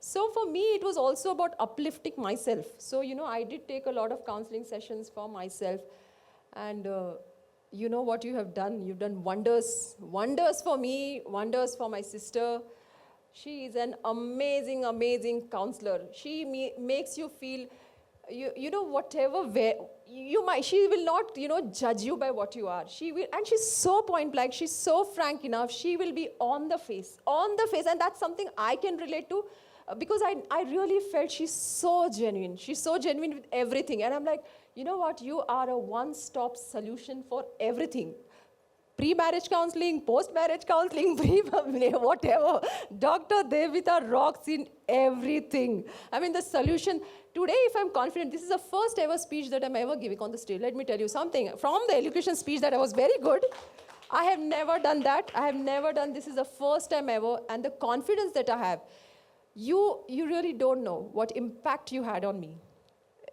So for me, it was also about uplifting myself. So, I did take a lot of counseling sessions for myself. And you know what you have done? You've done wonders. Wonders for me, wonders for my sister. She is an amazing, amazing counselor. She makes you feel, whatever way you might, she will not, judge you by what you are. She will, and she's so point blank, she's so frank enough. She will be on the face. And that's something I can relate to. Because I really felt she's so genuine. She's so genuine with everything. And I'm like, you know what? You are a one-stop solution for everything. Pre-marriage counseling, post-marriage counseling, whatever. Dr. Debmita rocks in everything. I mean, the solution. Today, if I'm confident, this is the first ever speech that I'm ever giving on the stage. Let me tell you something. From the elocution speech that I was very good, I have never done that. I have never done. This is the first time ever. And the confidence that I have. You really don't know what impact you had on me.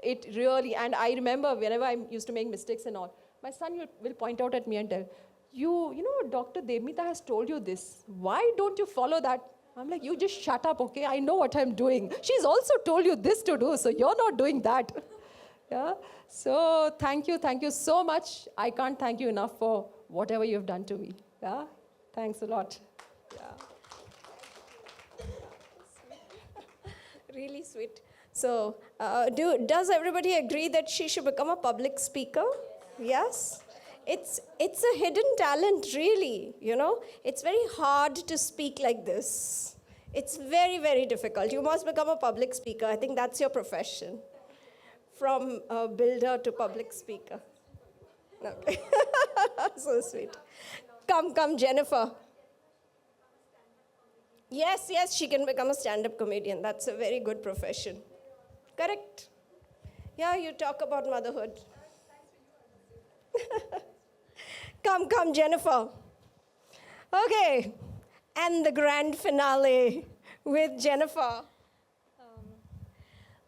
It really, and I remember whenever I used to make mistakes and all, my son will point out at me and tell, you know, Dr. Debmita has told you this. Why don't you follow that? I'm like, you just shut up, okay? I know what I'm doing. She's also told you this to do, so you're not doing that. Yeah. So thank you so much. I can't thank you enough for whatever you've done to me. Yeah. Thanks a lot. Yeah. Really sweet. So, does everybody agree that she should become a public speaker? Yes. It's a hidden talent, really, you know. It's very hard to speak like this. It's very, very difficult. You must become a public speaker. I think that's your profession. From a builder to public speaker. Okay. So sweet. Come, Jennifer. Yes, she can become a stand-up comedian. That's a very good profession. Correct. Yeah, you talk about motherhood. Come, Jennifer. Okay. And the grand finale with Jennifer.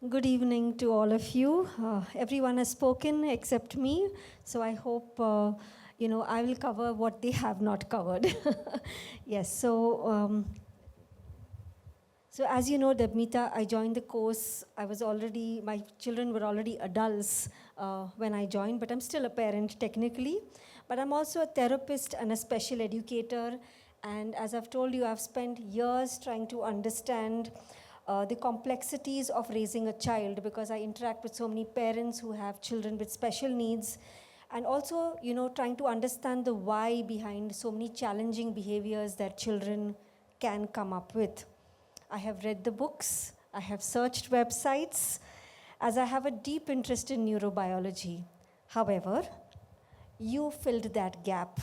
Good evening to all of you. Everyone has spoken except me, so I hope I will cover what they have not covered. Yes. So as you know, Debmita, I joined the course. My children were already adults when I joined, but I'm still a parent technically. But I'm also a therapist and a special educator. And as I've told you, I've spent years trying to understand the complexities of raising a child, because I interact with so many parents who have children with special needs, and also, trying to understand the why behind so many challenging behaviors that children can come up with. I have read the books, I have searched websites, as I have a deep interest in neurobiology. However, you filled that gap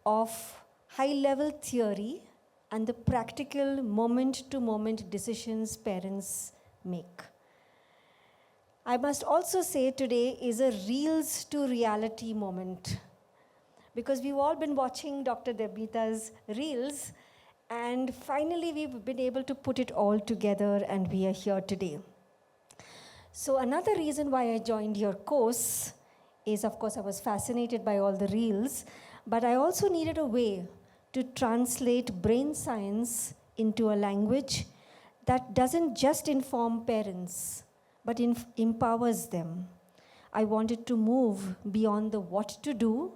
of high-level theory and the practical moment-to-moment decisions parents make. I must also say today is a reels to reality moment, because we've all been watching Dr. Debmita's reels, and finally we've been able to put it all together, and we are here today. So another reason why I joined your course is, of course, I was fascinated by all the reels, but I also needed a way to translate brain science into a language that doesn't just inform parents, but empowers them. I wanted to move beyond the what to do,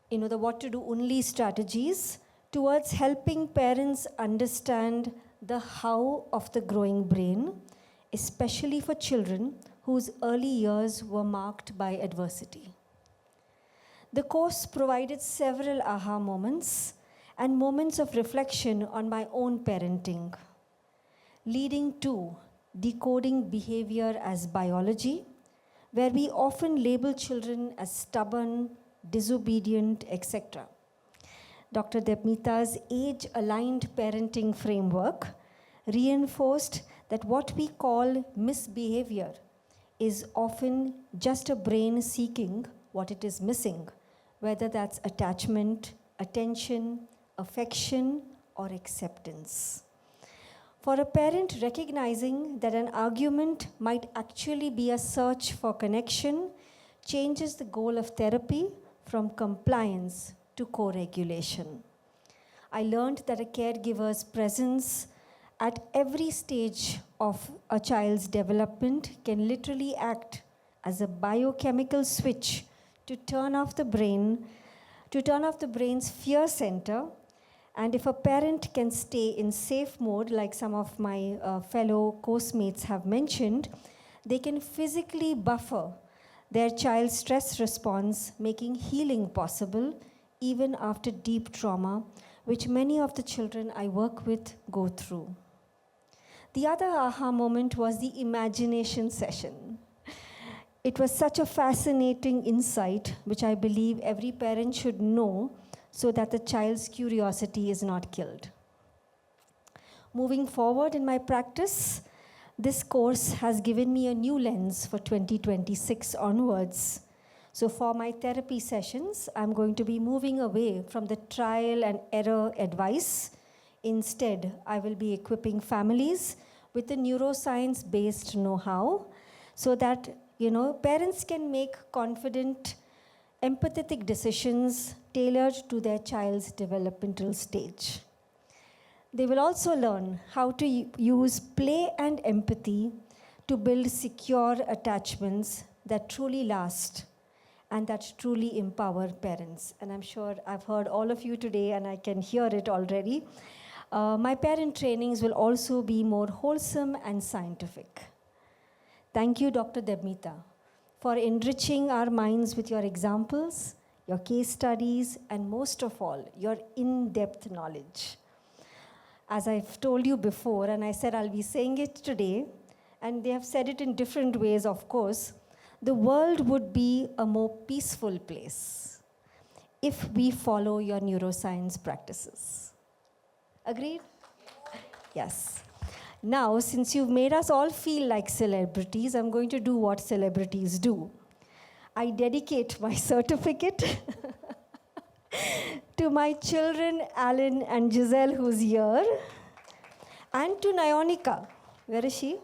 the what to do only strategies, towards helping parents understand the how of the growing brain, especially for children whose early years were marked by adversity. The course provided several aha moments and moments of reflection on my own parenting, leading to decoding behavior as biology, where we often label children as stubborn, disobedient, etc. Dr. Debmita's age-aligned parenting framework reinforced that what we call misbehavior is often just a brain seeking what it is missing, whether that's attachment, attention, affection, or acceptance. For a parent, recognizing that an argument might actually be a search for connection changes the goal of therapy from compliance to co-regulation. I learned that a caregiver's presence at every stage of a child's development can literally act as a biochemical switch to turn off the brain's fear center. And if a parent can stay in safe mode, like some of my fellow course mates have mentioned, they can physically buffer their child's stress response, making healing possible even after deep trauma, which many of the children I work with go through. The other aha moment was the imagination session. It was such a fascinating insight, which I believe every parent should know so that the child's curiosity is not killed. Moving forward in my practice, this course has given me a new lens for 2026 onwards. So for my therapy sessions, I'm going to be moving away from the trial and error advice. Instead, I will be equipping families with the neuroscience-based know-how so that parents can make confident, empathetic decisions tailored to their child's developmental stage. They will also learn how to use play and empathy to build secure attachments that truly last and that truly empower parents. And I'm sure I've heard all of you today, and I can hear it already. My parent trainings will also be more wholesome and scientific. Thank you, Dr. Debmita, for enriching our minds with your examples, your case studies, and most of all, your in-depth knowledge. As I've told you before, and I said I'll be saying it today, and they have said it in different ways, of course, the world would be a more peaceful place if we follow your neuroscience practices. Agreed? Yes. Now, since you've made us all feel like celebrities, I'm going to do what celebrities do. I dedicate my certificate to my children, Alan and Giselle, who's here, and to Nyonika. Where is she?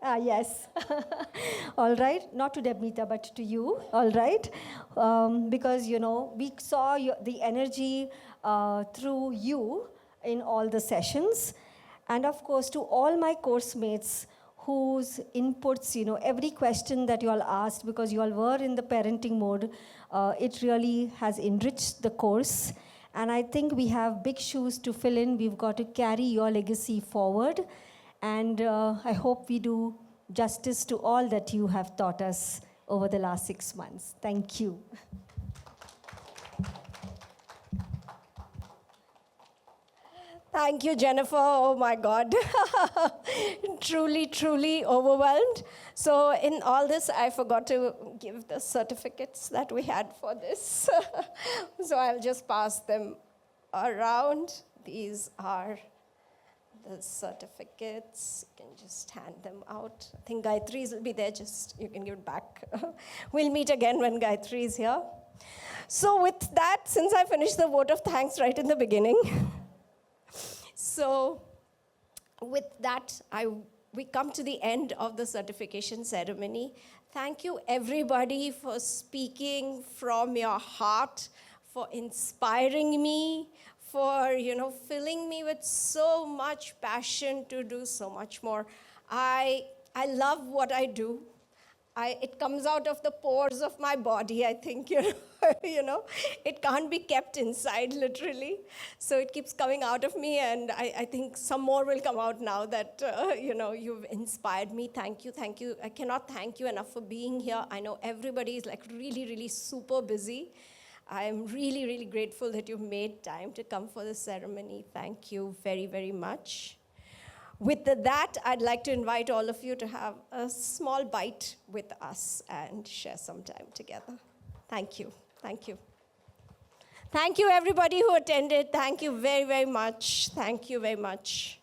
Ah, yes. All right. Not to Debmita, but to you. All right. Because, you know, we saw the energy through you in all the sessions. And of course, to all my course mates whose inputs, you know, every question that you all asked, because you all were in the parenting mode, it really has enriched the course. And I think we have big shoes to fill in. We've got to carry your legacy forward. And I hope we do justice to all that you have taught us over the last 6 months. Thank you. Thank you, Jennifer. Oh my God. Truly, truly overwhelmed. So in all this, I forgot to give the certificates that we had for this. So I'll just pass them around. These are the certificates. You can just hand them out. I think Gayatri's will be there. Just, you can give it back. We'll meet again when Gayatri is here. So with that, since I finished the vote of thanks right in the beginning, so with that, we come to the end of the certification ceremony. Thank you, everybody, for speaking from your heart, for inspiring me, for, you know, filling me with so much passion to do so much more. I love what I do. It comes out of the pores of my body, I think, you know. It can't be kept inside, literally. So it keeps coming out of me, and I think some more will come out now that, you know, you've inspired me. Thank you, thank you. I cannot thank you enough for being here. I know everybody is like really, really super busy. I'm really, really grateful that you've made time to come for this ceremony. Thank you very, very much. With that, I'd like to invite all of you to have a small bite with us and share some time together. Thank you. Thank you. Thank you, everybody who attended. Thank you very, very much. Thank you very much.